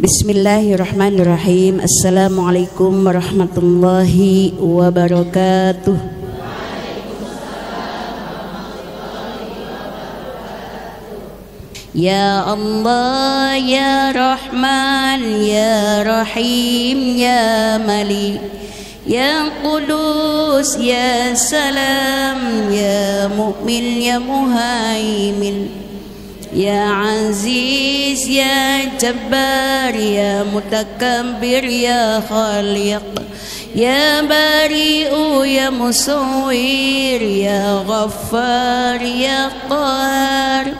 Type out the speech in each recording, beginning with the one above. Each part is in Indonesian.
Bismillahirrahmanirrahim. Assalamualaikum warahmatullahi wabarakatuh. Ya Allah, Ya Rahman, Ya Rahim, Ya Malik, Ya Qudus, Ya Salam, Ya Mu'min, Ya Muhaimin, Ya Aziz, Ya Jabbar, Ya Mutakabbir, Ya Khaliq, Ya Bari'u, Ya Musawwir, Ya Ghaffar, Ya Qahar,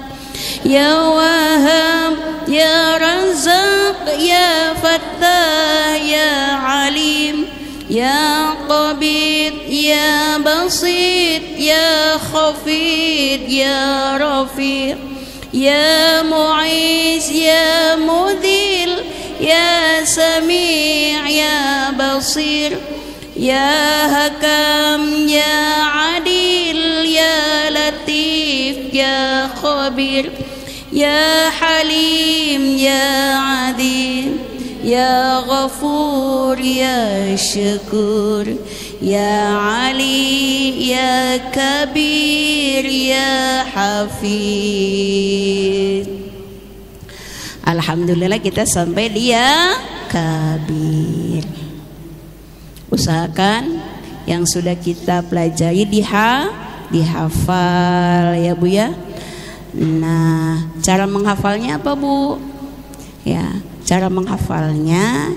Ya Wahhab, Ya Razzaq, Ya Fattah, Ya Alim, Ya Qabid, Ya Basit, Ya Khafid, Ya Rafiq, Ya Mu'iz, Ya Mudil, Ya Sami', Ya Basir, Ya Hakam, Ya Adil, Ya Latif, Ya Khabir, Ya Halim, Ya Adil, Ya Ghafur, Ya Syakur, Ya Ali, Ya Kabir, Ya Hafid. Alhamdulillah kita sampai di Ya Kabir. Usahakan yang sudah kita pelajari dihafal ya Bu ya. Nah, cara menghafalnya apa Bu? Ya, cara menghafalnya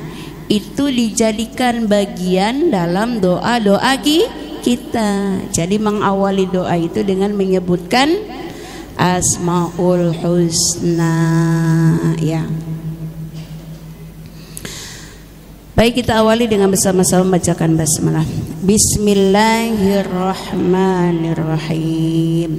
itu dijadikan bagian dalam doa-doa kita. Jadi mengawali doa itu dengan menyebutkan Asmaul Husna ya. Baik, kita awali dengan bersama-sama membacakan basmalah. Bismillahirrahmanirrahim.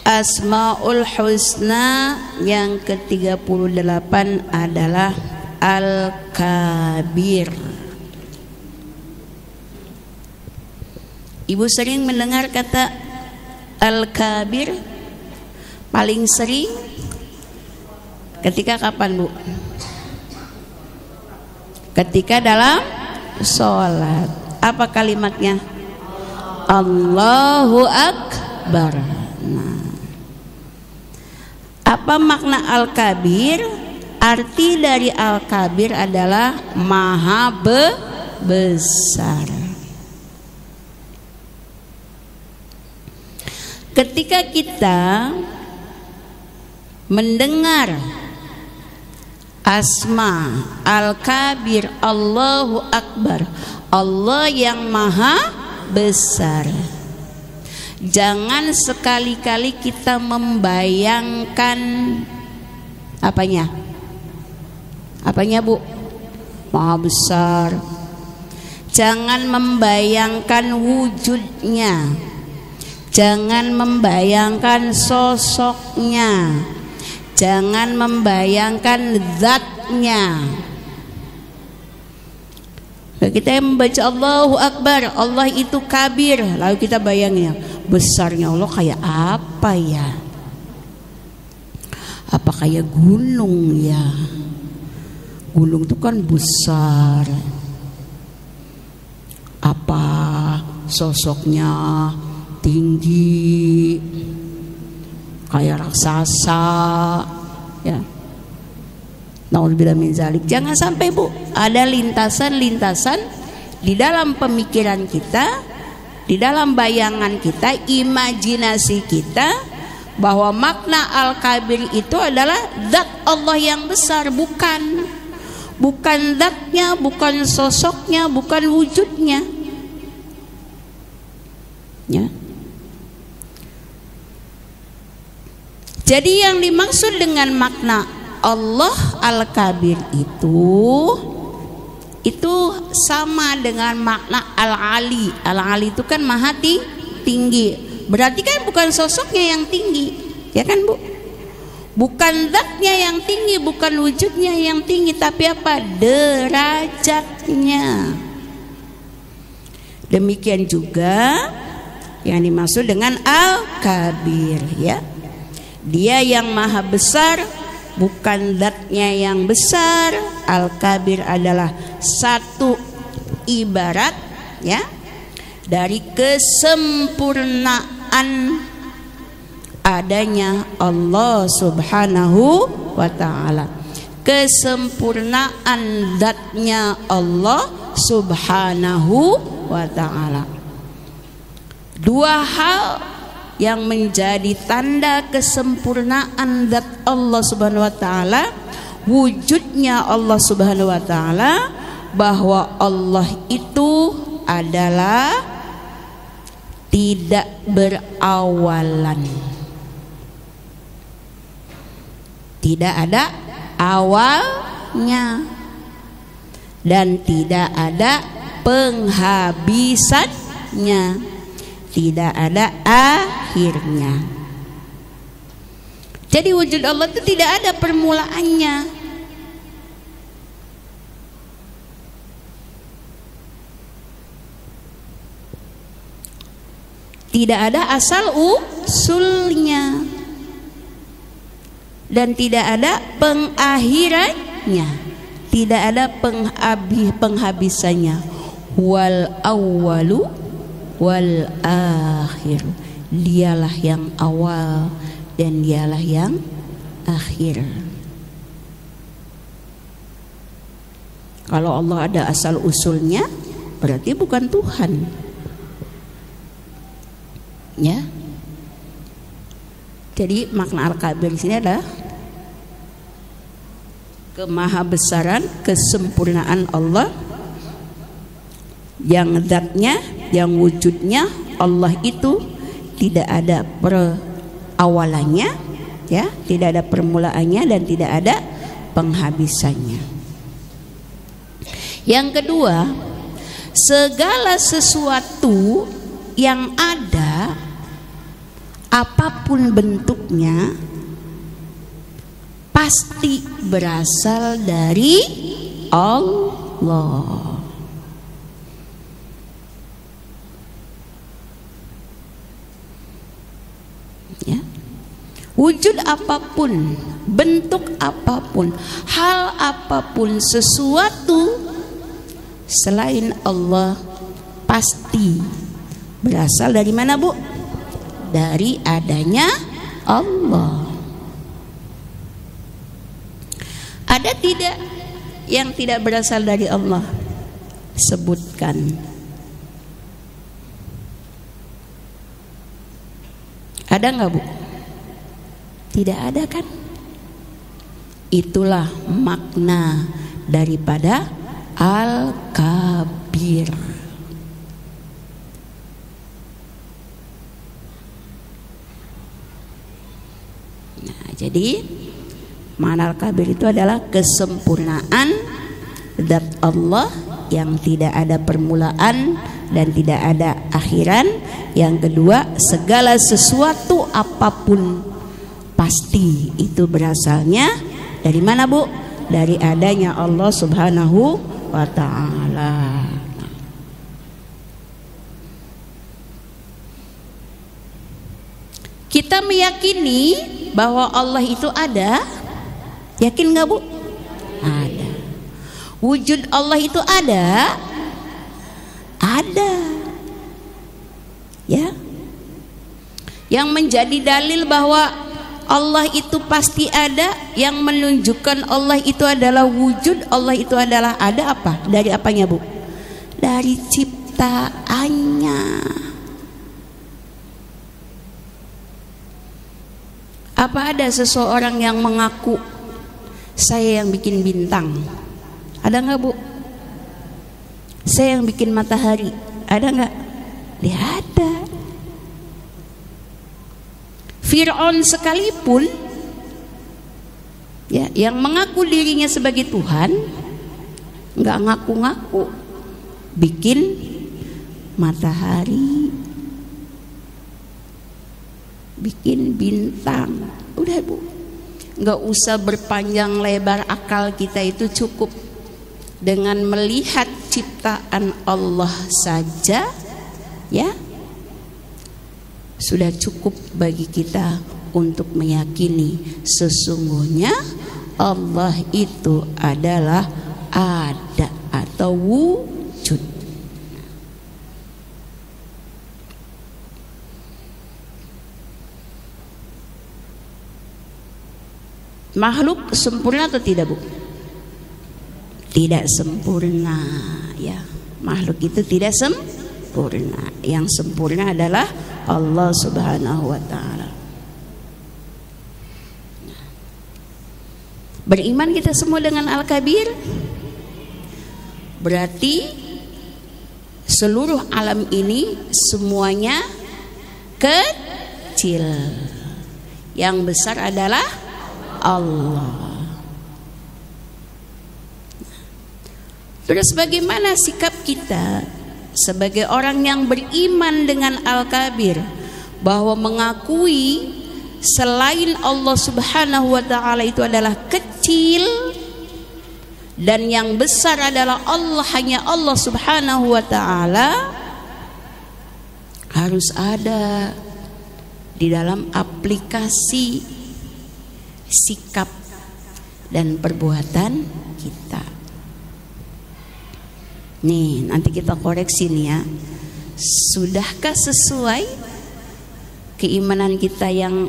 Asmaul Husna yang ke-38 adalah Al-Kabir. Ibu sering mendengar kata Al-Kabir? Paling sering ketika kapan Bu? Ketika dalam sholat. Apa kalimatnya? Allahu Akbar. Nah, apa makna Al-Kabir? Arti dari Al-Kabir adalah maha besar. Ketika kita mendengar Asma Al-Kabir, Allahu Akbar, Allah yang maha besar, jangan sekali-kali kita membayangkan apanya? Apanya Bu? Maha besar. Jangan membayangkan wujudnya. Jangan membayangkan sosoknya. Jangan membayangkan zatnya. Kita membaca Allahu Akbar, Allah itu kabir, lalu kita bayangin besarnya Allah kayak apa ya? Apa kayak gunung ya? Gunung itu kan besar. Apa sosoknya tinggi kayak raksasa ya? Nauzubillah min zalik. Jangan sampai Bu ada lintasan-lintasan di dalam pemikiran kita, di dalam bayangan kita, imajinasi kita, bahwa makna Al-Kabir itu adalah zat Allah yang besar. Bukan zatnya, bukan sosoknya, bukan wujudnya ya. Jadi yang dimaksud dengan makna Allah Al-Kabir itu sama dengan makna Al-Ali. Al-Ali itu kan maha tinggi. Berarti kan bukan sosoknya yang tinggi, ya kan Bu? Bukan zatnya yang tinggi, bukan wujudnya yang tinggi, tapi apa? Derajatnya. Demikian juga yang dimaksud dengan Al-Kabir ya. Dia yang maha besar, bukan zatnya yang besar. Al-kabir adalah satu ibarat ya dari kesempurnaan adanya Allah Subhanahu wa ta'ala, kesempurnaan zatnya Allah Subhanahu wa ta'ala. Dua hal yang menjadi tanda kesempurnaan zat Allah Subhanahu wa ta'ala, wujudnya Allah Subhanahu wa ta'ala, bahwa Allah itu adalah tidak berawalan, tidak ada awalnya dan tidak ada penghabisannya, tidak ada akhirnya. Jadi wujud Allah itu tidak ada permulaannya. Tidak ada asal usulnya dan tidak ada pengakhirannya, tidak ada penghabisannya. Wal awwalu wal akhir, dialah yang awal dan dialah yang akhir. Kalau Allah ada asal usulnya, berarti bukan Tuhan. Ya. Jadi makna al-kabir di sini adalah kemahabesaran, kesempurnaan Allah yang zatnya, yang wujudnya Allah itu tidak ada perawalannya, ya, tidak ada permulaannya dan tidak ada penghabisannya. Yang kedua, segala sesuatu yang ada, apapun bentuknya, pasti berasal dari Allah. Ya. Wujud apapun, bentuk apapun, hal apapun, sesuatu selain Allah pasti berasal dari mana, Bu? Dari adanya Allah. Ada tidak yang tidak berasal dari Allah? Sebutkan. Ada nggak, Bu? Tidak ada kan? Itulah makna daripada al-kabir. Nah, jadi makna al-kabir itu adalah kesempurnaan zat Allah yang tidak ada permulaan dan tidak ada akhiran. Yang kedua, segala sesuatu apapun pasti itu berasalnya dari mana, Bu? Dari adanya Allah Subhanahu wa ta'ala. Kita meyakini bahwa Allah itu ada. Yakin nggak, Bu? Ada. Wujud Allah itu ada. Ada. Ya. Yang menjadi dalil bahwa Allah itu pasti ada, yang menunjukkan Allah itu adalah wujud, Allah itu adalah ada, apa? Dari apanya, Bu? Dari ciptaannya. Apa ada seseorang yang mengaku saya yang bikin bintang? Ada nggak, Bu? Saya yang bikin matahari. Ada nggak? Tidak ada. Fir'aun sekalipun, ya, yang mengaku dirinya sebagai Tuhan, nggak ngaku-ngaku bikin matahari, bikin bintang. Udah, Bu, nggak usah berpanjang lebar akal kita, itu cukup dengan melihat ciptaan Allah saja, ya, sudah cukup bagi kita untuk meyakini sesungguhnya Allah itu adalah ada atau wujud. Makhluk sempurna atau tidak, Bu? Tidak sempurna, ya. Makhluk itu tidak sempurna. Yang sempurna adalah Allah Subhanahu wa taala. Beriman kita semua dengan Al-Kabir, berarti seluruh alam ini semuanya kecil. Yang besar adalah Allah. Terus bagaimana sikap kita sebagai orang yang beriman dengan Al-Kabir, bahwa mengakui selain Allah Subhanahu wa taala itu adalah kecil dan yang besar adalah Allah, hanya Allah Subhanahu wa taala, harus ada di dalam aplikasi sikap dan perbuatan kita. Nih, nanti kita koreksi nih ya. Sudahkah sesuai keimanan kita yang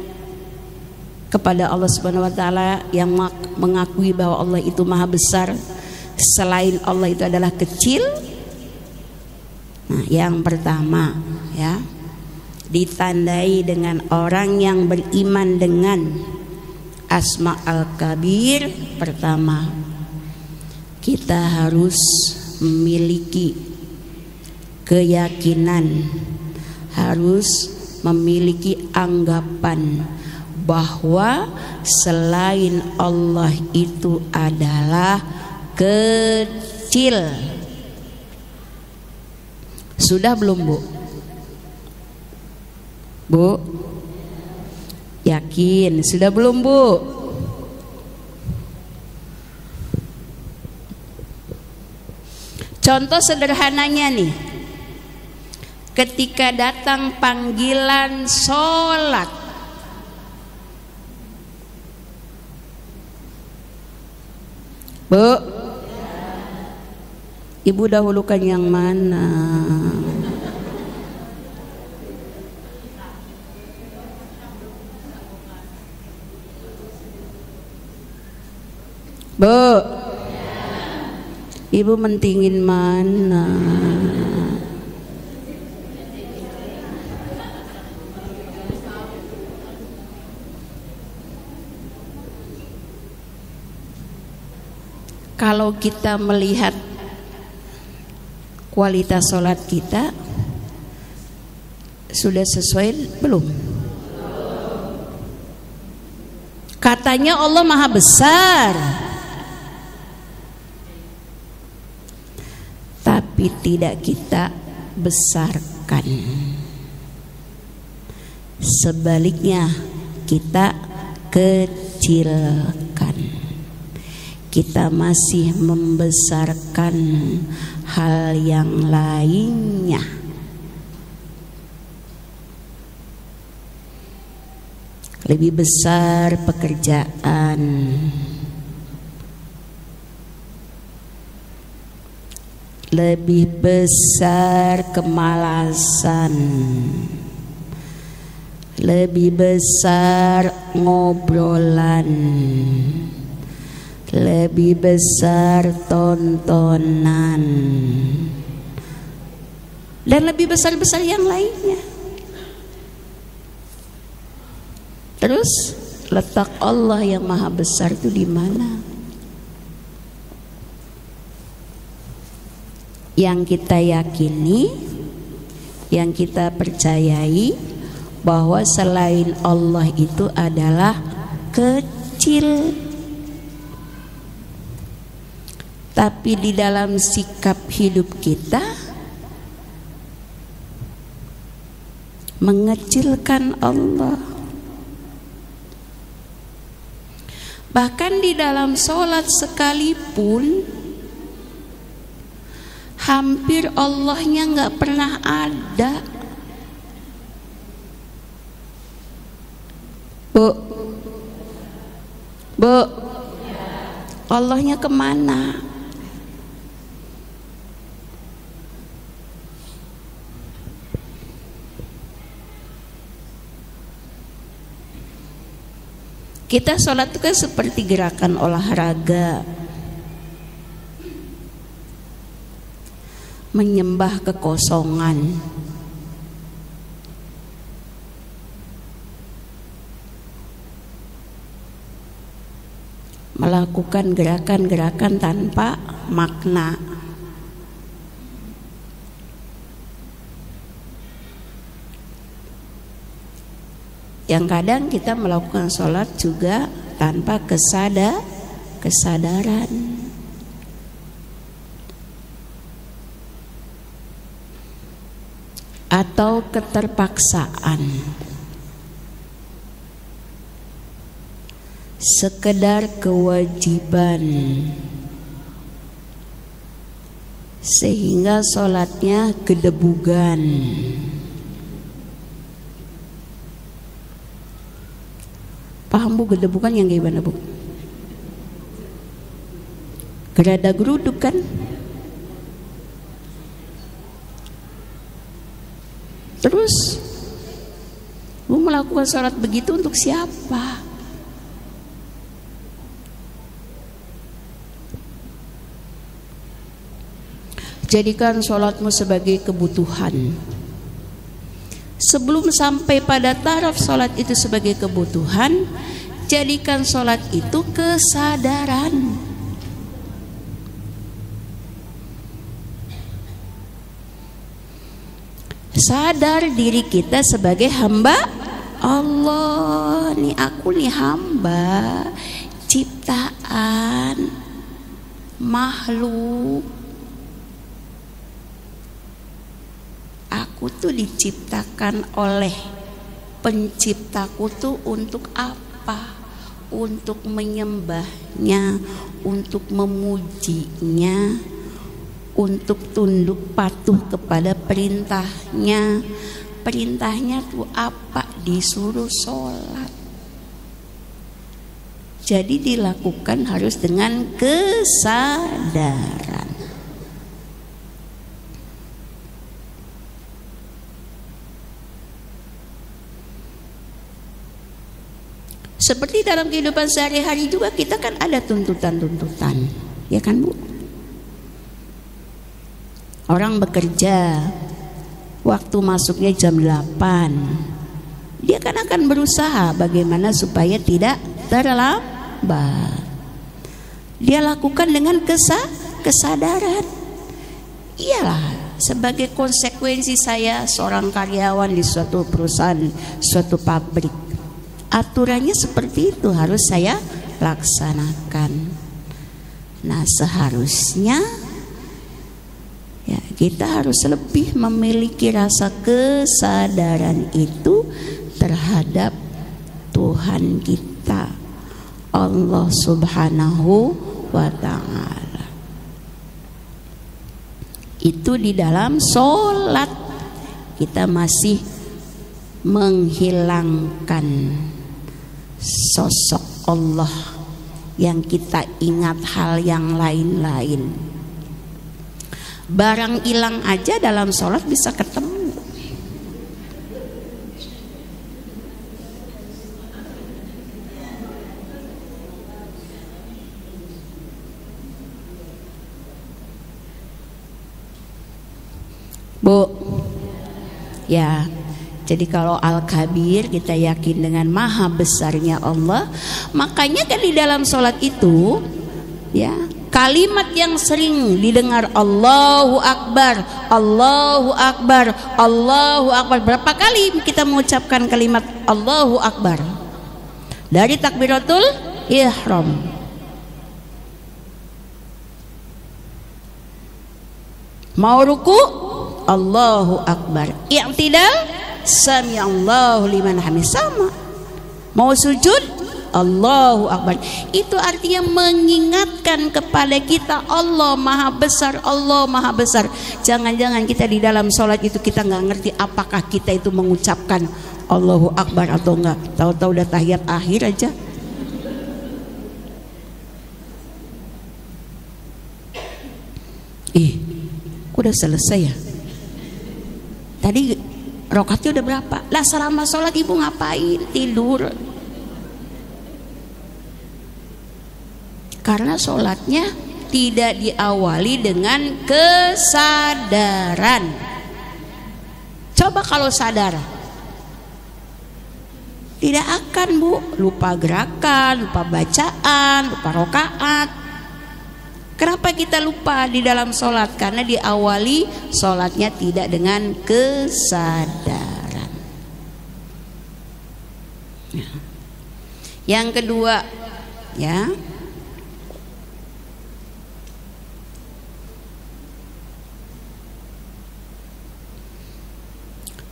kepada Allah Subhanahu wa taala, yang mengakui bahwa Allah itu maha besar, selain Allah itu adalah kecil? Nah, yang pertama ya, ditandai dengan orang yang beriman dengan Asma Al-Kabir. Pertama, kita harus memiliki keyakinan, harus memiliki anggapan bahwa selain Allah itu adalah kecil. Sudah belum, Bu? Bu? Yakin? Sudah belum, Bu? Contoh sederhananya nih, ketika datang panggilan sholat, Bu, Ibu dahulukan yang mana? Bu, Ibu mentingin mana? Kalau kita melihat kualitas sholat kita, sudah sesuai belum? Katanya Allah maha besar, tapi tidak kita besarkan. Sebaliknya, kita kecilkan. Kita masih membesarkan hal yang lainnya. Lebih besar pekerjaan, lebih besar kemalasan, lebih besar ngobrolan, lebih besar tontonan, dan lebih besar-besar yang lainnya. Terus letak Allah yang maha besar itu di mana? Yang kita yakini, yang kita percayai bahwa selain Allah itu adalah kecil. Tapi di dalam sikap hidup kita mengecilkan Allah. Bahkan di dalam sholat sekalipun, hampir Allahnya nggak pernah ada. Bu, Bu, Allahnya kemana? Kita sholat itu kan seperti gerakan olahraga, menyembah kekosongan. Melakukan gerakan-gerakan tanpa makna. Yang kadang kita melakukan sholat juga tanpa kesadaran. Atau keterpaksaan. Sekedar kewajiban. Sehingga sholatnya gedebugan. Paham Bu, gedebukan yang gimana Bu? Gerada geruduk kan? Terus Bu melakukan sholat begitu untuk siapa? Jadikan sholatmu sebagai kebutuhan. Sebelum sampai pada taraf sholat itu sebagai kebutuhan, jadikan sholat itu kesadaran. Sadar diri kita sebagai hamba Allah. Nih aku nih hamba, ciptaan, makhluk. Aku tuh diciptakan oleh penciptaku tuh untuk apa? Untuk menyembahnya, untuk memujinya, untuk tunduk patuh kepada perintahnya. Perintahnya tuh apa? Disuruh sholat. Jadi dilakukan harus dengan kesadaran. Seperti dalam kehidupan sehari-hari juga kita kan ada tuntutan-tuntutan, ya kan Bu? Orang bekerja, waktu masuknya jam 8, dia kan akan berusaha bagaimana supaya tidak terlambat. Dia lakukan dengan kesadaran. Iyalah, sebagai konsekuensi saya seorang karyawan di suatu perusahaan, suatu pabrik. Aturannya seperti itu harus saya laksanakan. Nah, seharusnya ya kita harus lebih memiliki rasa kesadaran itu terhadap Tuhan kita, Allah Subhanahu wa ta'ala. Itu di dalam sholat kita masih menghilangkan sosok Allah yang kita ingat hal yang lain-lain. Barang hilang aja dalam sholat bisa ketemu. Bu, ya. Jadi kalau Al-Kabir kita yakin dengan maha besarnya Allah. Makanya kan di dalam sholat itu ya, kalimat yang sering didengar Allahu Akbar, Allahu Akbar, Allahu Akbar. Berapa kali kita mengucapkan kalimat Allahu Akbar? Dari takbiratul ihram. Mau ruku Allahu Akbar, i'tidal Sami Allahu liman hamid, sama. Mau sujud Allahu Akbar. Itu artinya mengingatkan kepada kita Allah maha besar, Allah maha besar. Jangan-jangan kita di dalam sholat itu kita nggak ngerti apakah kita itu mengucapkan Allahu Akbar atau enggak. Tahu-tahu udah tahiyat akhir aja. Udah selesai ya? Tadi rakaatnya udah berapa? Lah selama sholat ibu ngapain? Tidur. Karena sholatnya tidak diawali dengan kesadaran. Coba kalau sadar, tidak akan bu, lupa gerakan, lupa bacaan, lupa rakaat. Kenapa kita lupa di dalam sholat? Karena diawali sholatnya tidak dengan kesadaran. Yang kedua, ya,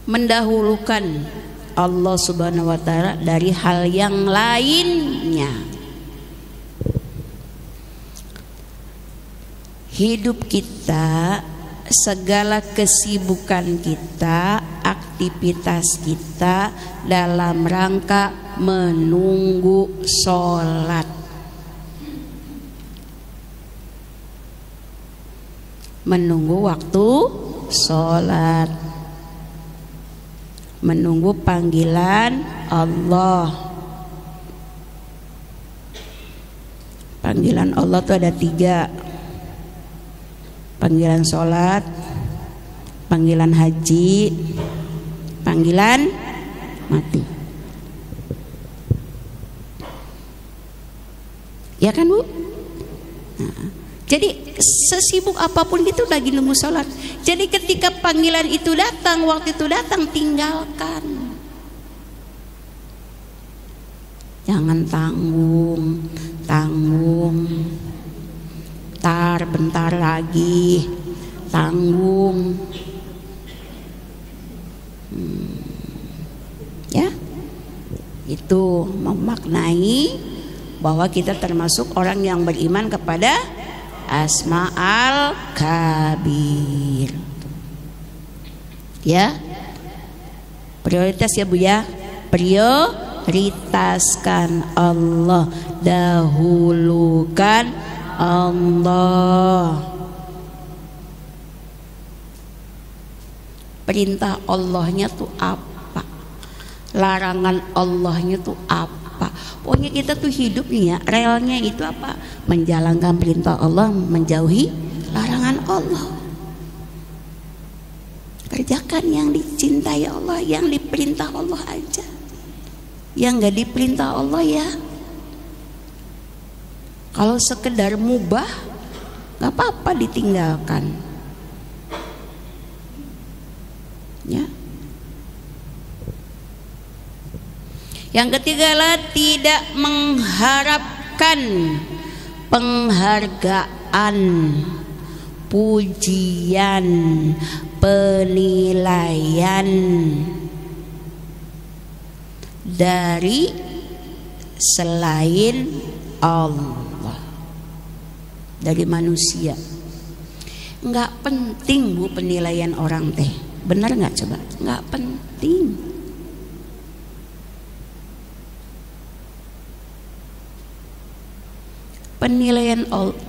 mendahulukan Allah Subhanahu wa ta'ala dari hal yang lainnya. Hidup kita, segala kesibukan kita, aktivitas kita dalam rangka menunggu sholat. Menunggu waktu sholat, menunggu panggilan Allah. Panggilan Allah itu ada 3. Panggilan sholat, panggilan haji, panggilan mati. Ya kan bu? Nah, jadi sesibuk apapun itu lagi nunggu sholat. Jadi ketika panggilan itu datang, waktu itu datang, tinggalkan. Jangan tanggung. Bentar lagi, tanggung. Ya, itu memaknai bahwa kita termasuk orang yang beriman kepada Asma'ul Kabir. Ya, prioritas ya bu ya, prioritaskan Allah, dahulukan Allah. Perintah Allahnya tuh apa? Larangan Allahnya tuh apa? Pokoknya kita tuh hidup nih ya, relnya itu apa? Menjalankan perintah Allah, menjauhi larangan Allah. Kerjakan yang dicintai Allah, yang diperintah Allah aja. Yang gak diperintah Allah ya, kalau sekedar mubah gak apa-apa ditinggalkan. Ya. Yang ketiga lah, tidak mengharapkan penghargaan, pujian, penilaian dari selain Allah, dari manusia. Nggak penting bu penilaian orang teh, benar nggak coba? Nggak penting.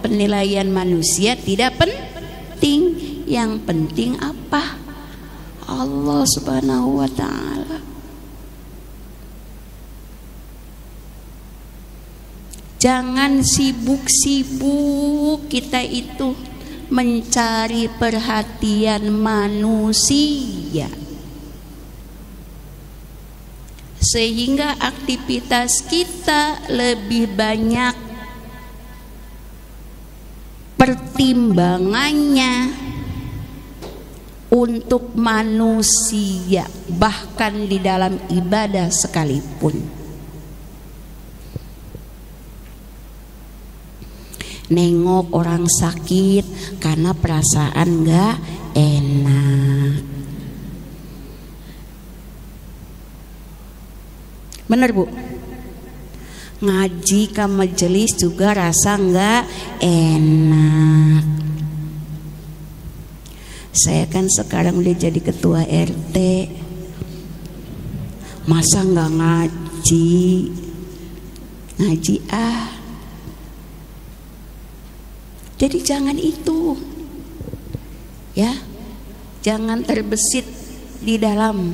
Penilaian manusia tidak penting. Yang penting apa? Allah Subhanahu wa ta'ala. Jangan sibuk-sibuk kita itu mencari perhatian manusia, sehingga aktivitas kita lebih banyak pertimbangannya untuk manusia, bahkan di dalam ibadah sekalipun. Nengok orang sakit karena perasaan gak enak. Bener bu? Ngaji ke majelis juga rasa gak enak. Saya kan sekarang udah jadi ketua RT, masa gak ngaji? Ngaji ah. Jadi jangan itu. Ya, jangan terbesit di dalam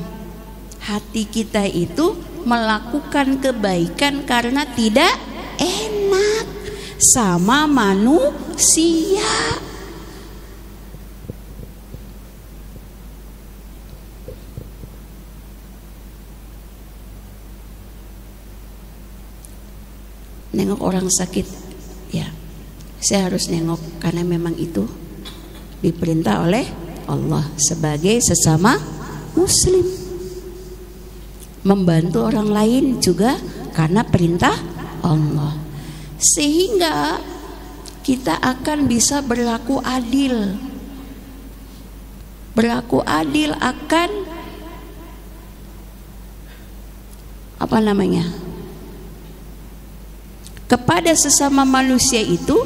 hati kita itu melakukan kebaikan karena tidak enak sama manusia. Nengok orang sakit, ya saya harus nengok karena memang itu diperintah oleh Allah sebagai sesama muslim. Membantu orang lain juga karena perintah Allah, sehingga kita akan bisa berlaku adil. Berlaku adil akan apa namanya? Kepada sesama manusia itu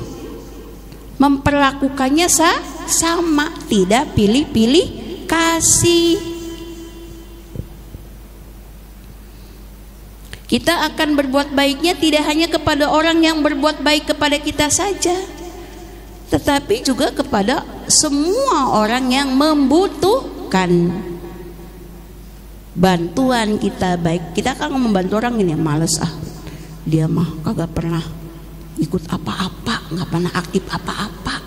memperlakukannya sama, tidak pilih-pilih kasih. Kita akan berbuat baiknya tidak hanya kepada orang yang berbuat baik kepada kita saja, tetapi juga kepada semua orang yang membutuhkan bantuan kita. Baik, kita kan membantu orang ini males, dia mah kagak pernah ikut apa-apa, nggak pernah aktif apa-apa.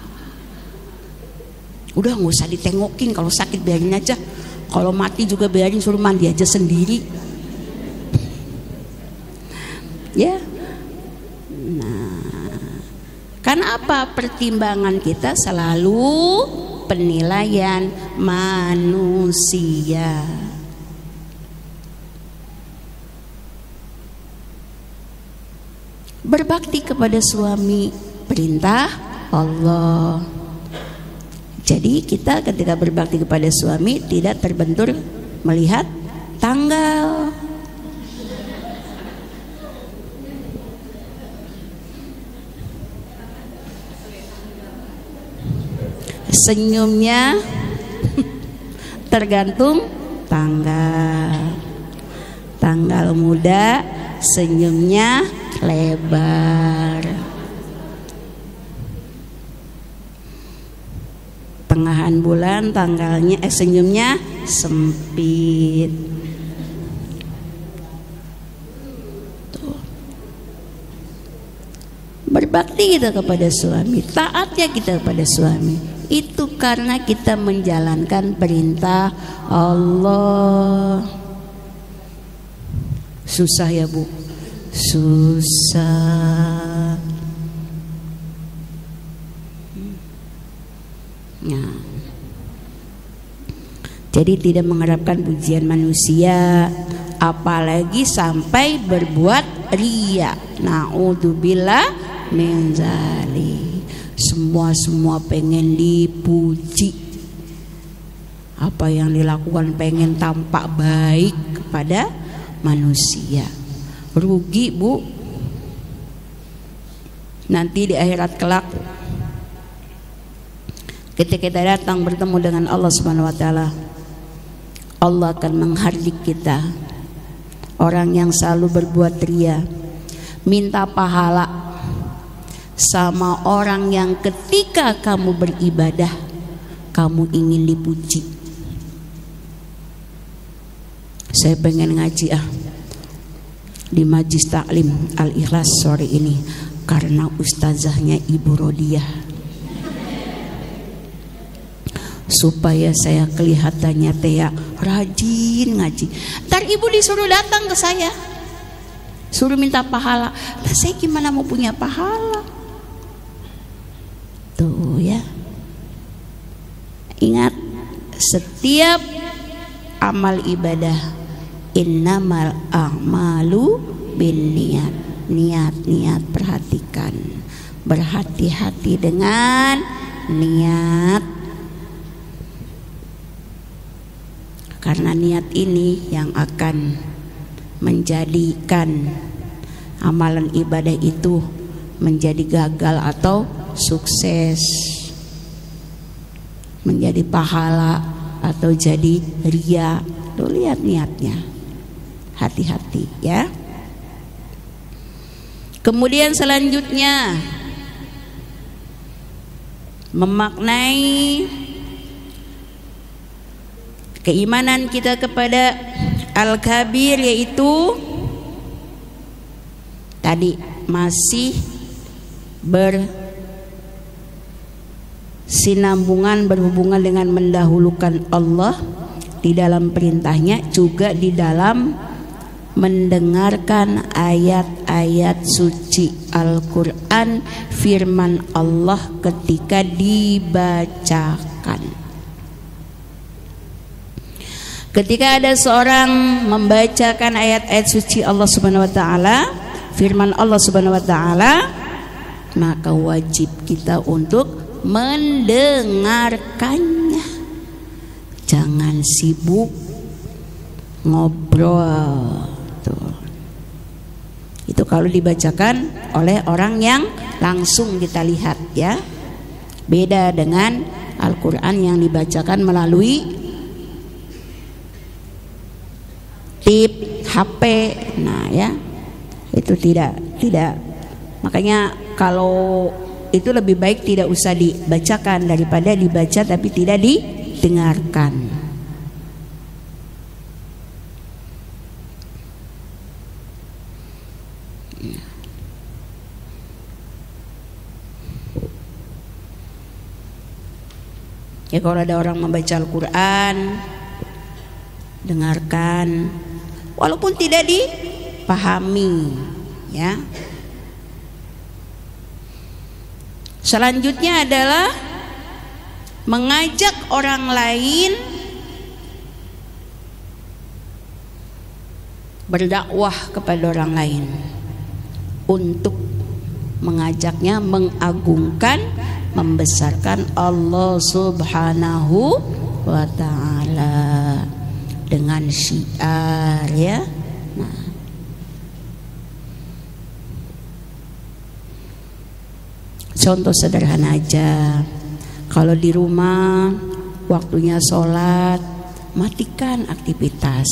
Udah nggak usah ditengokin, kalau sakit biarin aja, kalau mati juga biarin, suruh mandi aja sendiri. Ya, nah, karena apa? Pertimbangan kita selalu penilaian manusia. Berbakti kepada suami perintah Allah. Jadi kita ketika berbakti kepada suami tidak terbentur melihat tanggal. Senyumnya tergantung tanggal. Tanggal muda senyumnya lebar, tengahan bulan tanggalnya senyumnya sempit. Tuh. Berbakti kita kepada suami, taatnya kita kepada suami, itu karena kita menjalankan perintah Allah. Susah ya Bu, susah. Nah, jadi tidak mengharapkan pujian manusia, apalagi sampai berbuat riya. Na'udzubillah min dzalik. Semua pengen dipuji, apa yang dilakukan pengen tampak baik kepada manusia. Rugi Bu, nanti di akhirat kelak ketika kita datang bertemu dengan Allah Subhanahu wa taala, Allah akan menghardik kita, orang yang selalu berbuat riya, minta pahala, sama orang yang ketika kamu beribadah kamu ingin dipuji. Saya pengen ngaji di Majlis Taklim Al-Ikhlas sore ini karena ustazahnya Ibu Rodiah, supaya saya kelihatannya rajin ngaji. Ntar ibu disuruh datang ke saya, suruh minta pahala. Nah, saya gimana mau punya pahala? Tuh ya, ingat, setiap amal ibadah innamal a'malu binniyat. Niat, perhatikan, berhati-hati dengan niat, karena niat ini yang akan menjadikan amalan ibadah itu menjadi gagal atau sukses, menjadi pahala atau jadi riya. Tuh, lihat niatnya, hati-hati ya. Kemudian selanjutnya memaknai keimanan kita kepada Al-Kabir, yaitu tadi masih bersinambungan, berhubungan dengan mendahulukan Allah di dalam perintahnya, juga di dalam mendengarkan ayat-ayat suci Al-Quran, firman Allah ketika dibacakan. Ketika ada seorang membacakan ayat-ayat suci Allah Subhanahu wa taala, firman Allah Subhanahu wa taala, maka wajib kita untuk mendengarkannya. Jangan sibuk ngobrol. Tuh. Itu kalau dibacakan oleh orang yang langsung kita lihat, ya. Beda dengan Al-Quran yang dibacakan melalui tip HP. Nah, ya, itu tidak. Makanya kalau itu lebih baik tidak usah dibacakan daripada dibaca tapi tidak didengarkan. Ya, kalau ada orang membaca Al-Quran, dengarkan, walaupun tidak dipahami, ya. Selanjutnya adalah mengajak orang lain berdakwah kepada orang lain, untuk mengajaknya mengagungkan, membesarkan Allah Subhanahu wa ta'ala dengan syiar, ya. Nah, contoh sederhana aja, kalau di rumah waktunya sholat, matikan aktivitas.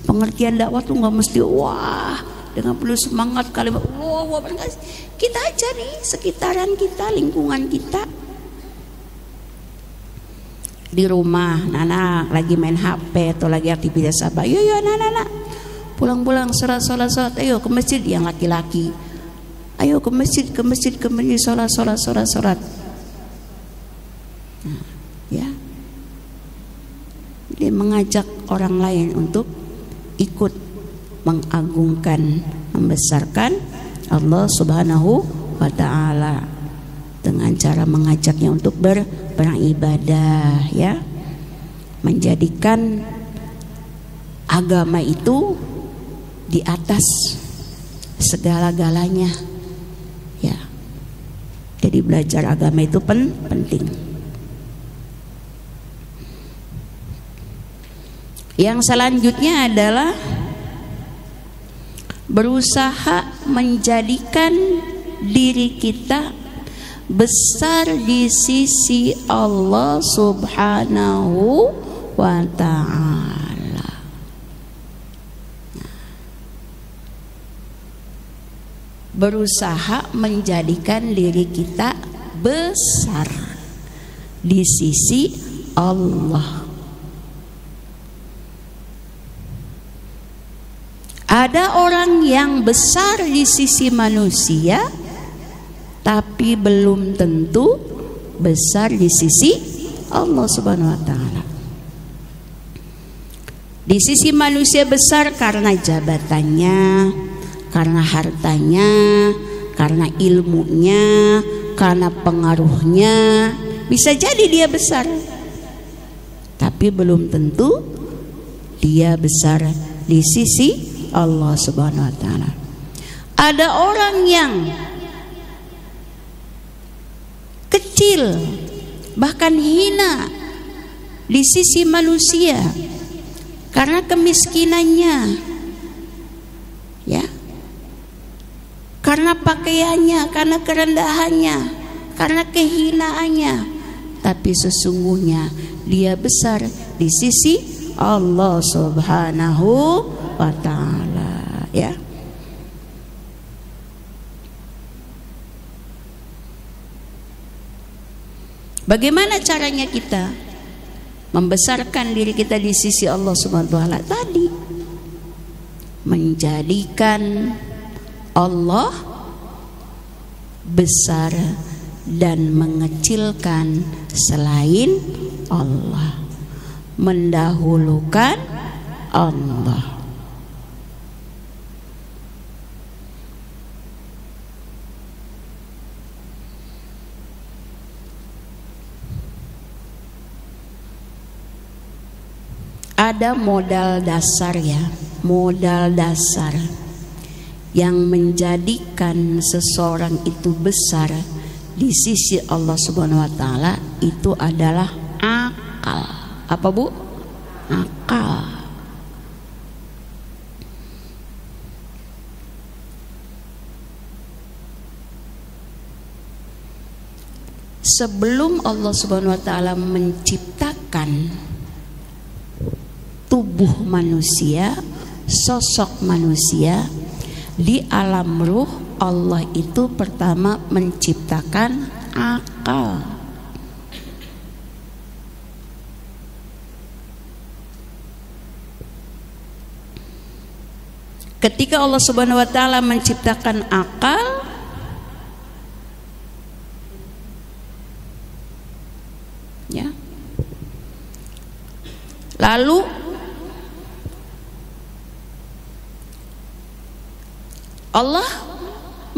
Pengertian dakwah tuh nggak mesti wah dengan penuh semangat kalimat wah. Kita aja nih sekitaran kita, lingkungan kita. Di rumah, Nana lagi main HP atau lagi aktivitas apa? Yo Nana, pulang-pulang sholat, ayo ke masjid. Yang laki-laki, ayo ke masjid, sholat. Nah, ya, dia mengajak orang lain untuk ikut mengagungkan, membesarkan Allah Subhanahu wa ta'ala dengan cara mengajaknya untuk beribadah, ya, menjadikan agama itu di atas segala-galanya, ya. Jadi belajar agama itu penting. Yang selanjutnya adalah berusaha menjadikan diri kita besar di sisi Allah Subhanahu wa ta'ala. Berusaha menjadikan diri kita besar di sisi Allah. Ada orang yang besar di sisi manusia, tapi belum tentu besar di sisi Allah Subhanahu wa ta'ala. Di sisi manusia besar karena jabatannya, karena hartanya, karena ilmunya, karena pengaruhnya. Bisa jadi dia besar, tapi belum tentu dia besar di sisi Allah Subhanahu wa ta'ala. Ada orang yang kecil, bahkan hina di sisi manusia karena kemiskinannya, ya, karena pakaiannya, karena kerendahannya, karena kehinaannya, tapi sesungguhnya dia besar di sisi Allah Subhanahu wa ta'ala, ya. Bagaimana caranya kita membesarkan diri kita di sisi Allah Subhanahu wa taala tadi, menjadikan Allah besar dan mengecilkan selain Allah, mendahulukan Allah. Ada modal dasar ya, modal dasar yang menjadikan seseorang itu besar di sisi Allah Subhanahu wa taala, itu adalah akal. Apa Bu? Akal. Sebelum Allah Subhanahu wa taala menciptakan tubuh manusia, sosok manusia, di alam ruh Allah itu pertama menciptakan akal. Ketika Allah Subhanahu wa taala menciptakan akal, ya, lalu Allah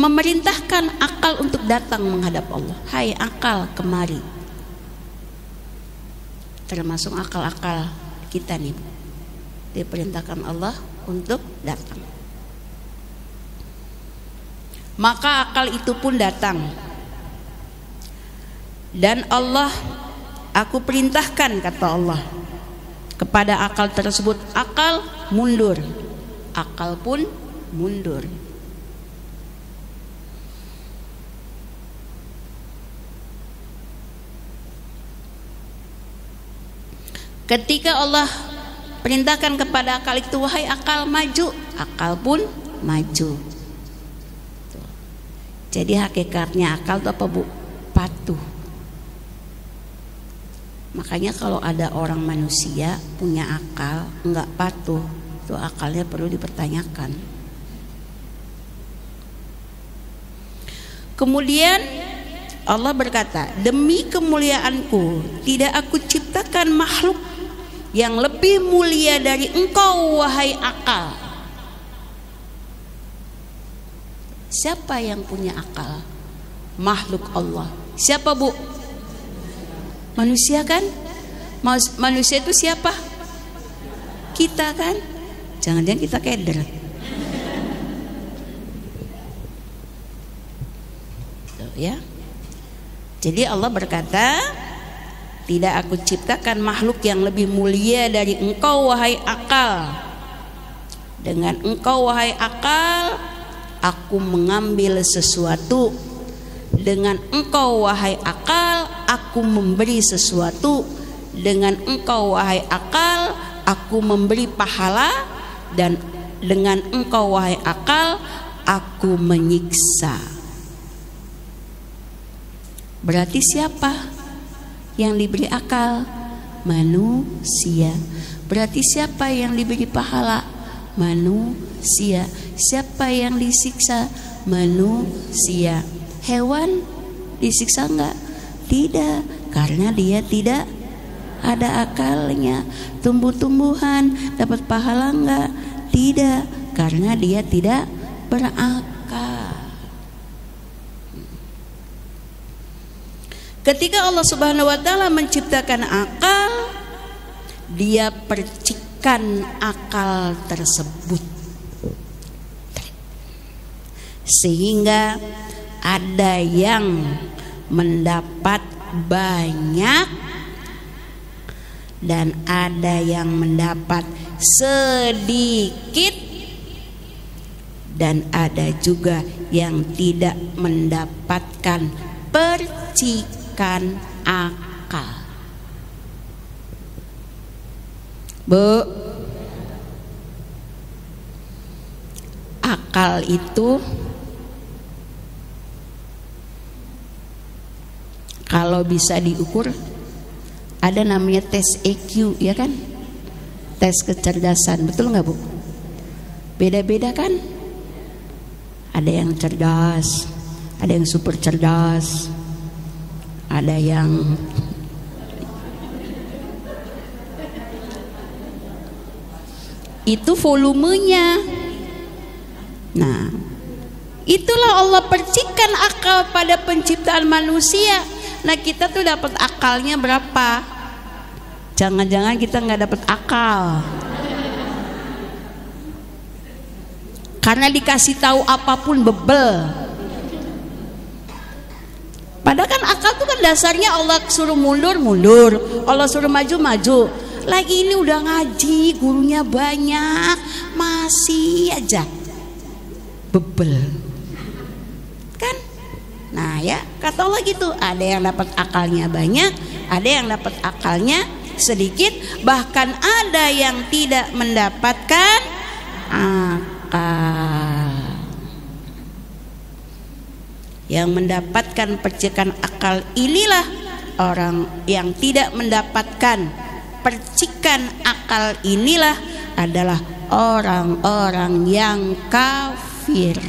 memerintahkan akal untuk datang menghadap Allah. Hai akal, kemari. Termasuk akal-akal kita nih, diperintahkan Allah untuk datang. Maka akal itu pun datang. Dan Allah, aku perintahkan, kata Allah, kepada akal tersebut, akal mundur. Akal pun mundur. Ketika Allah perintahkan kepada akal itu, wahai akal maju, akal pun maju. Jadi hakikatnya akal itu apa Bu? Patuh. Makanya kalau ada orang manusia punya akal enggak patuh, itu akalnya perlu dipertanyakan. Kemudian Allah berkata, demi kemuliaanku tidak aku ciptakan makhluk yang lebih mulia dari engkau wahai akal. Siapa yang punya akal? Makhluk Allah. Siapa Bu? Manusia kan? Manusia itu siapa? Kita kan? Jangan-jangan kita keder. Tuh, ya. Jadi Allah berkata, tidak aku ciptakan makhluk yang lebih mulia dari engkau wahai akal. Dengan engkau wahai akal, aku mengambil sesuatu. Dengan engkau wahai akal, aku memberi sesuatu. Dengan engkau wahai akal, aku memberi pahala. Dan dengan engkau wahai akal, aku menyiksa. Berarti siapa yang diberi akal? Manusia. Berarti siapa yang diberi pahala? Manusia. Siapa yang disiksa? Manusia. Hewan disiksa enggak? Tidak, karena dia tidak ada akalnya. Tumbuh-tumbuhan dapat pahala enggak? Tidak, karena dia tidak berakal. Ketika Allah Subhanahu wa taala menciptakan akal, Dia percikan akal tersebut sehingga ada yang mendapat banyak dan ada yang mendapat sedikit, dan ada juga yang tidak mendapatkan percikan akal. Bu, akal itu kalau bisa diukur Ada namanya tes EQ, ya kan? Tes kecerdasan, betul nggak Bu? Beda-beda kan? Ada yang cerdas, ada yang super cerdas, ada yang itu volumenya. Nah, itulah Allah percikan akal pada penciptaan manusia. Nah, kita tuh dapat akalnya berapa? Jangan-jangan kita nggak dapat akal. Karena dikasih tahu apapun bebel. Padahal kan akal tuh kan dasarnya Allah suruh mundur, Allah suruh maju. Lagi ini udah ngaji, gurunya banyak, masih aja bebel. Kan? Nah ya, kata Allah gitu, ada yang dapat akalnya banyak, ada yang dapat akalnya sedikit, bahkan ada yang tidak mendapatkan akal. Yang mendapatkan percikan akal inilah orang yang tidak mendapatkan percikan akal inilah adalah orang-orang yang kafir.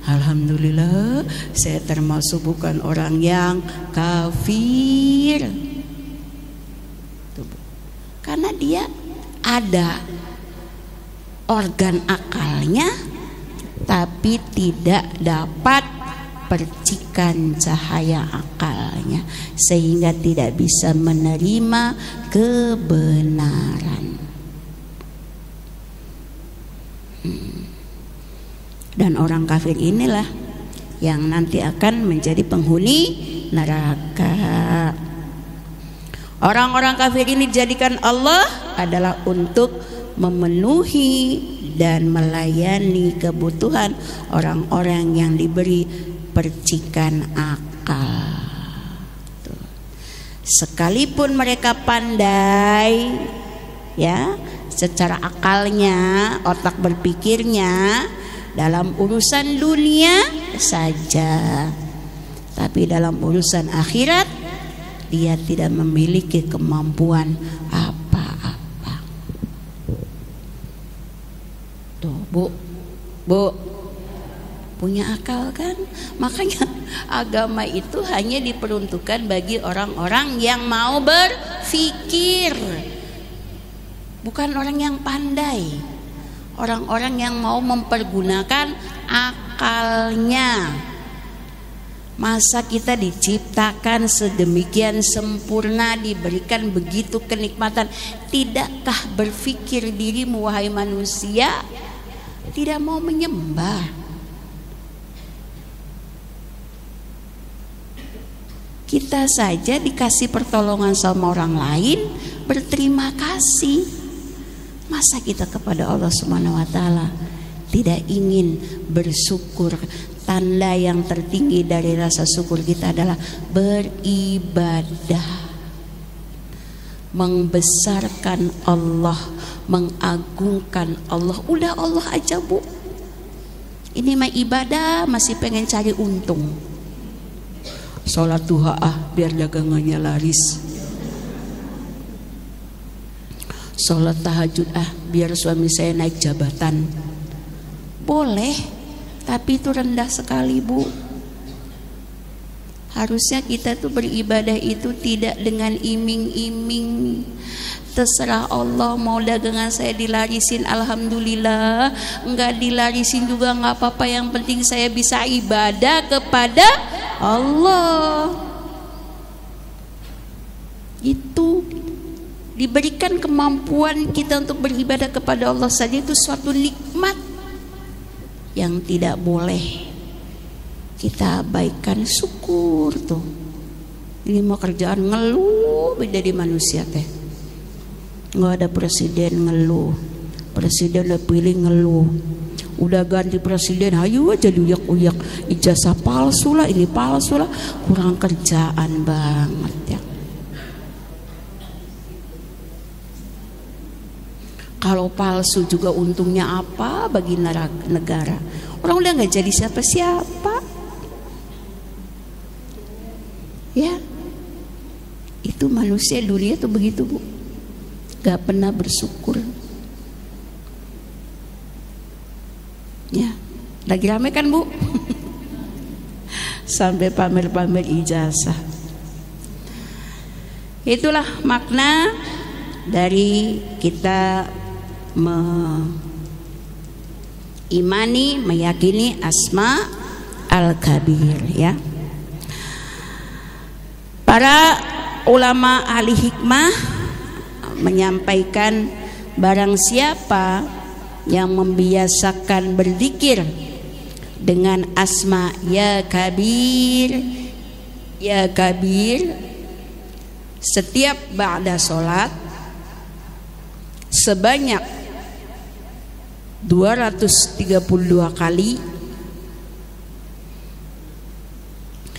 Alhamdulillah, saya termasuk bukan orang yang kafir. Karena dia ada organ akalnya tapi tidak dapat percikan cahaya akalnya, sehingga tidak bisa menerima kebenaran. Dan orang kafir inilah yang nanti akan menjadi penghuni neraka. Orang-orang kafir ini dijadikan Allah adalah untuk memenuhi dan melayani kebutuhan orang-orang yang diberi percikan akal. Sekalipun mereka pandai ya secara akalnya, otak berpikirnya dalam urusan dunia saja, tapi dalam urusan akhirat dia tidak memiliki kemampuan apa-apa. Tuh Bu punya akal kan? Makanya agama itu hanya diperuntukkan bagi orang-orang yang mau berpikir, bukan orang yang pandai, orang-orang yang mau mempergunakan akalnya. Masa kita diciptakan sedemikian sempurna, diberikan begitu kenikmatan, tidakkah berpikir dirimu wahai manusia tidak mau menyembah? Kita saja dikasih pertolongan sama orang lain, berterima kasih. Masa kita kepada Allah Subhanahu wa taala tidak ingin bersyukur? Tanda yang tertinggi dari rasa syukur kita adalah beribadah, membesarkan Allah, mengagungkan Allah. Udah Allah aja Bu. Ini mah ibadah masih pengen cari untung. Sholat duha biar dagangannya laris. Sholat tahajud biar suami saya naik jabatan. Boleh, tapi itu rendah sekali Bu. Harusnya kita tuh beribadah itu tidak dengan iming-iming. Terserah Allah, mau dagangan saya dilarisin alhamdulillah, enggak dilarisin juga enggak apa-apa, yang penting saya bisa ibadah kepada Allah. Itu diberikan kemampuan kita untuk beribadah kepada Allah saja itu suatu nikmat yang tidak boleh kita abaikan. Syukur tuh. Ini mau kerjaan ngeluh jadi manusia teh. Nggak ada presiden ngeluh, presiden udah pilih ngeluh, udah ganti presiden hayu aja diuyak-uyak, ijazah palsu lah, ini palsu lah, kurang kerjaan banget ya. Kalau palsu juga untungnya apa bagi negara? Orang udah nggak jadi siapa-siapa ya. Itu manusia dunia tuh begitu, Bu, gak pernah bersyukur. Ya, lagi rame kan, Bu? Sampai pamer-pamer ijazah. Itulah makna dari kita imani, meyakini Asma Al-Kabir, ya. Para ulama ahli hikmah menyampaikan, barang siapa yang membiasakan berzikir dengan asma ya kabir, ya kabir setiap ba'da sholat sebanyak 232 kali.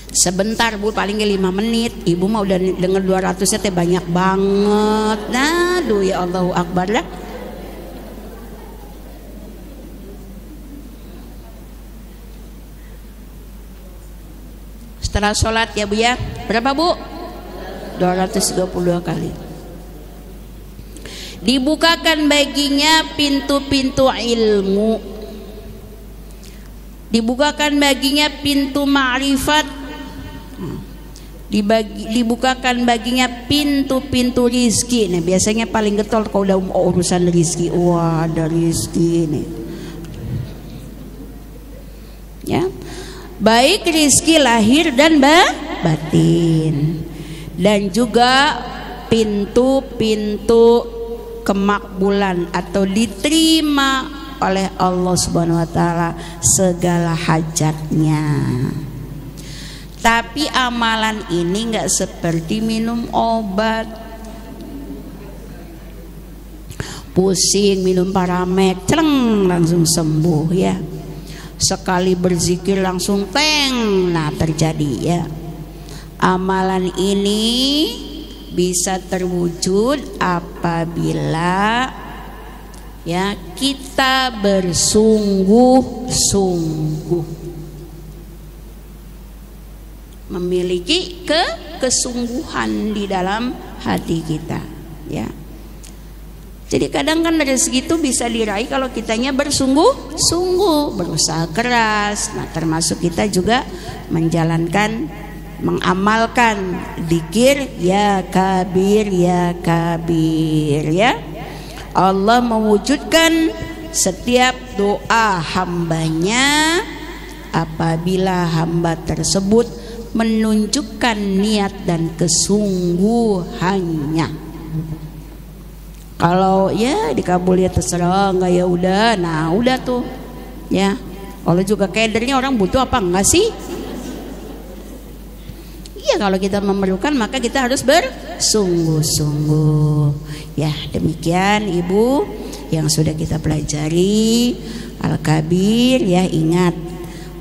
Sebentar, Bu, paling 5 menit. Ibu mah udah denger 200-nya teh banyak banget. Nah, aduh, ya Allahu Akbar lah. Setelah sholat ya, Bu, ya. Berapa, Bu? 232 kali. Dibukakan baginya pintu-pintu ilmu, dibukakan baginya pintu ma'rifat, dibukakan baginya pintu-pintu rizki. Nah, biasanya paling getol kalau udah urusan rizki. Wah, ada rizki nih, ya, baik rizki lahir dan batin, dan juga pintu-pintu kemakbulan atau diterima oleh Allah Subhanahu wa taala segala hajatnya. Tapi amalan ini enggak seperti minum obat. Pusing minum Paramed, cereng langsung sembuh, ya. Sekali berzikir langsung teng, nah terjadi, ya. Amalan ini bisa terwujud apabila, ya, kita bersungguh-sungguh, memiliki kesungguhan di dalam hati kita, ya. Jadi kadang kan rezeki itu bisa diraih kalau kitanya bersungguh-sungguh, berusaha keras. Nah, termasuk kita juga menjalankan, mengamalkan zikir ya kabir, ya kabir, ya. Allah mewujudkan setiap doa hambanya apabila hamba tersebut menunjukkan niat dan kesungguhannya. Kalau ya dikabul ya terserah, enggak ya udah. Nah, udah tuh, ya. Allah juga kadernya, orang butuh apa enggak sih? Iya, kalau kita memerlukan maka kita harus bersungguh-sungguh. Ya, demikian Ibu yang sudah kita pelajari Al-Kabir, ya. Ingat,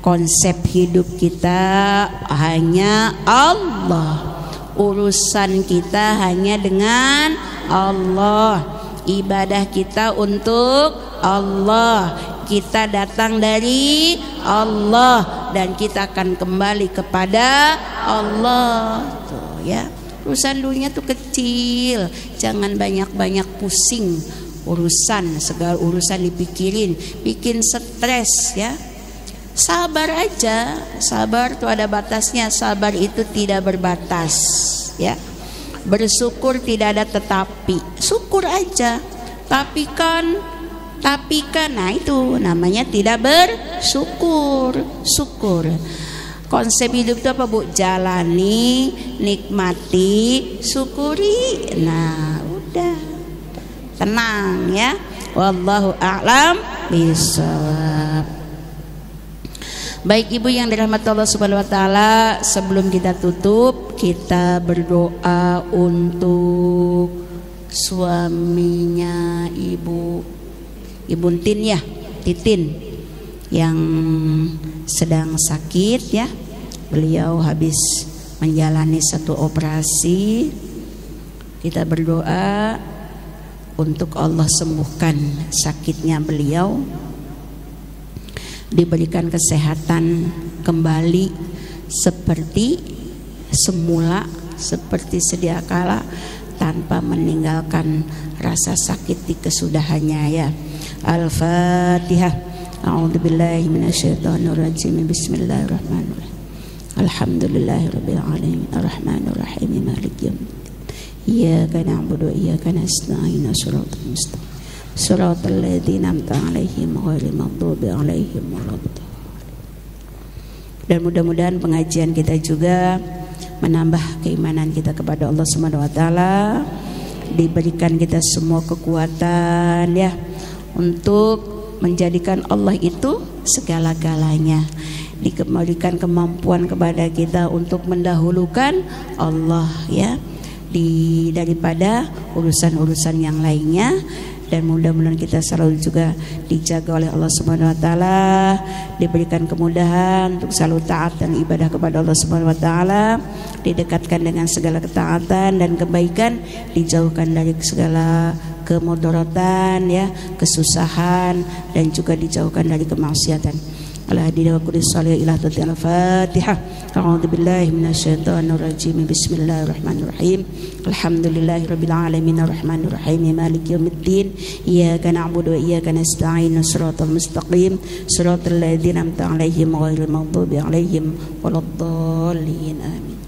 konsep hidup kita hanya Allah, urusan kita hanya dengan Allah, ibadah kita untuk Allah, kita datang dari Allah dan kita akan kembali kepada Allah. Tuh, ya. Urusan dunia tuh kecil, jangan banyak-banyak pusing urusan, segala urusan dipikirin, bikin stres, ya. Sabar aja, sabar tuh ada batasnya, sabar itu tidak berbatas, ya. Bersyukur tidak ada tetapi, syukur aja. Tapi kan, nah itu namanya tidak bersyukur. Syukur. Konsep hidup itu apa, Bu? Jalani, nikmati, syukuri. Nah, udah, tenang, ya. Wallahu a'lam bishawab. Baik Ibu yang dirahmati Allah Subhanahu wa taala, sebelum kita tutup, kita berdoa untuk suaminya Ibu Tin, ya, Titin, yang sedang sakit, ya. Beliau habis menjalani satu operasi. Kita berdoa untuk Allah sembuhkan sakitnya beliau, diberikan kesehatan kembali seperti semula seperti sedia kala tanpa meninggalkan rasa sakit di kesudahannya ya. Al-Fatihah. A'udzubillahi minasyaitonirrajim. Bismillahirrahmanirrahim. Alhamdulillahirabbil alamin arrahmanir rahim maliki yaumiddin. Iyyaka na'budu wa iyyaka nasta'in shiratal mustaqim shiratal ladzina an'amta 'alaihim ghairil maghdubi 'alaihim waladdallin. Dan mudah-mudahan pengajian kita juga menambah keimanan kita kepada Allah Subhanahu wa taala, diberikan kita semua kekuatan ya untuk menjadikan Allah itu segala-galanya, dikembalikan kemampuan kepada kita untuk mendahulukan Allah ya daripada urusan-urusan yang lainnya. Dan mudah-mudahan kita selalu juga dijaga oleh Allah Subhanahu wa taala, diberikan kemudahan untuk selalu taat dan ibadah kepada Allah Subhanahu wa taala, didekatkan dengan segala ketaatan dan kebaikan, dijauhkan dari segala kemudaratan ya, kesusahan, dan juga dijauhkan dari kemaksiatan. Al-hadi wa kulli salih ila al-Fatihah. A'udzubillahi minasyaitonirrajim. Bismillahirrahmanirrahim. Alhamdulillahirabbil alamin arrahmanir rahim maliki yaumiddin. Iyyaka na'budu wa iyyaka nasta'in shiratal mustaqim shiratal ladzina an'amta 'alaihim ghairil maghdubi 'alaihim waladdallin. Amin.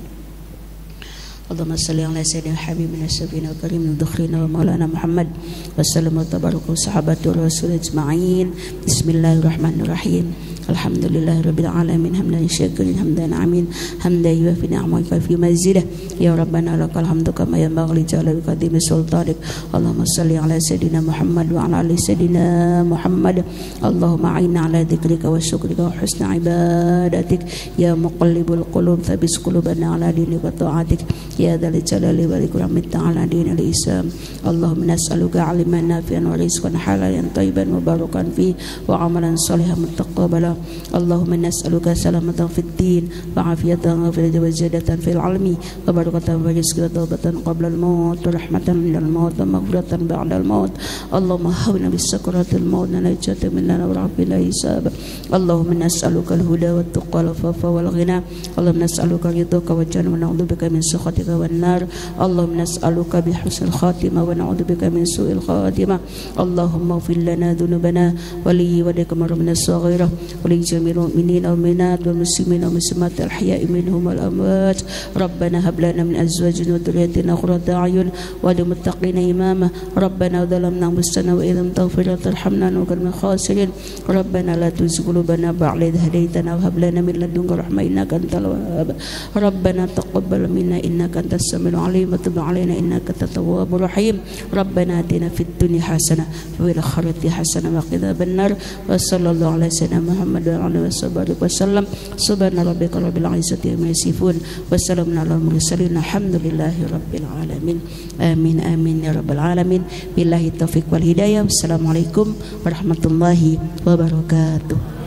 Allahumma salli ala sayyidina habibina sayyidina karimina dukhrina wa maulana Muhammad wa sallam wa tabaraka sahabatu rasul ajma'in. Bismillahirrahmanirrahim. Alhamdulillahirabbil alamin hamdan syakirin hamdan amin hamdan yuwafi ni'amaka fi mazidah ya rabbana lakal hamdu kama yanbaghi li jalali qadimi sultanik. Allahumma salli ala sayyidina Muhammad wa ala ali sayyidina Muhammad. Allahumma a'inna ala dzikrika wa syukrika wa husni ibadatik ya muqallibul qulub thabbit qulubana ala dinika wa ta'atik ya dzal jalali wal ikram ta'ala dinil islam. Allahumma nas'aluka 'ilman nafi'an wa rizqan halalan thayyiban mubarakan fi wa 'amalan shalihan muttaqabbala. Allahumma nas'aluka salamatan fid din wa 'afiyatan wa ziyadatan fil 'ilmi wa barakatan wa rizqan wa tawbatan qabla al-maut wa rahmatan minal maut wa maghfiratan ba'da al-maut. Allahumma hawwina bis sakaratil maut wa najatan minna wa rafil hisab. Allahumma nas'aluka al-huda wat tuqa wal afafa wal ghina. Allahumma nas'aluka ridhaka wa jannah wa na'udzubika min sakhatika wan nar. Allahumma nas'aluka bi husnil khatimah wa na'udzubika min su'il khatimah. Allahumma ighfir lana dhunubana wa li wa lakum min as-saghirah ولجميع المؤمنين والمؤمنات والمسلمين والمسلمات الأحياء منهم والأموات. ربنا هب لنا من أزواجنا وذرياتنا قرة أعين وللمتقين إماما. ربنا ظلمنا أنفسنا وإن لم تغفر وترحمنا لنكن من الخاسرين. ربنا لا تزغ قلوبنا بعد إذ هديتنا وهب لنا من لدنك رحمة إنك أنت الوهاب. ربنا تقبل منا إنك أنت السميع العليم وتب علينا إنك أنت التواب الرحيم. ربنا آتنا في الدنيا حسنة وفي الآخرة حسنة وقنا عذاب النار. وصلى الله على سيدنا محمد wa ala alihi wasallam. Subhana rabbika rabbil izzati amma yasifun wa salamun alal mursalin alhamdulillahi rabbil alamin. Amin amin ya rabbal alamin. Billahi taufiq wal hidayah. Wassalamualaikum warahmatullahi wabarakatuh.